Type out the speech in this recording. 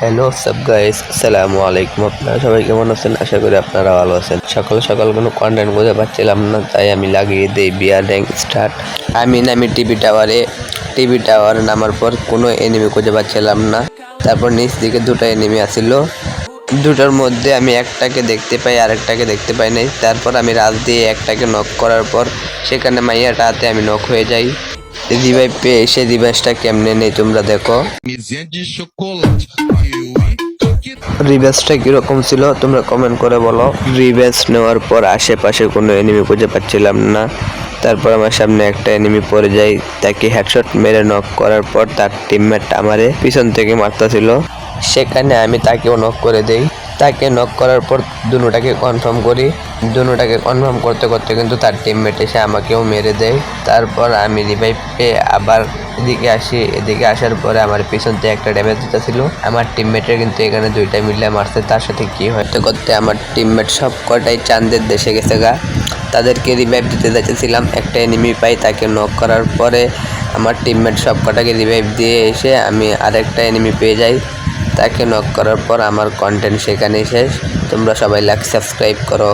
Hello সব guys, আসসালামু আলাইকুম। আপনারা সবাই কেমন আছেন? আশা করি আপনারা ভালো আছেন। সকাল সকাল কোনো কন্টেন্ট খুঁজে পাচ্ছিলাম না, তাই আমি লাগিয়ে দিই বিয়ার র্যাঙ্ক স্টার্ট। আমি নামি টিভি টাওয়ারে নামার পর কোনো এনিমি খুঁজে পাচ্ছিলাম না। তারপর নিচ দিকে দুটো এনিমি আসছিল, দুটোর মধ্যে আমি একটাকে দেখতে পাই, আরেকটাকে দেখতে পাই নাই। তারপর আমি রাজ দিয়ে একটাকে নক করার পর সেখানে মাইয়াটা হাতে আমি নক হয়ে যাই। রিভাইভ পেয়ে এসে রিভাইসটা কেমনে নেই তোমরা দেখো। রিভেসটা কিরকম ছিল তোমরা কমেন্ট করে বলো। রিভেস নেওয়ার পর আশেপাশে কোনো এনিমি খুঁজে পাচ্ছিলাম না। তারপর আমার সামনে একটা এনিমি পড়ে যায়, তাকে হেডশট মেরে নক করার পর তার টিমমেট আমারে পিছন থেকে মারতেছিল। সেখানে আমি তাকেও নক করে দেই। তাকে নক করার পর দুটাকে কনফার্ম করি। দুটাকে কনফার্ম করতে করতে কিন্তু তার টিমমেট এসে আমাকেও মেরে দেয়। তারপর আমি রিভাইভ পেয়ে আবার এদিকে আসি। এদিকে আসার পরে আমার পিছন থেকে একটা ড্যামেজ দিতেছিল। আমার টিমমেটের কিন্তু এখানে দুইটা মিলে মারছে। তার সাথে কি হতে করতে আমার টিমমেট সব কটাই চাঁদের দেশে গেছে গা। তাদেরকে রিভাইভ দিতে যাচ্ছিলাম, একটা এনিমি পাই, তাকে নক করার পরে আমার টিমমেট সব কটাকে রিভাইভ দিয়ে এসে আমি আরেকটা এনিমি পেয়ে যাই। তাকে নক করার পর আমার কন্টেন্ট সেখানেই শেষ। তোমরা সবাই লাইক সাবস্ক্রাইব করো।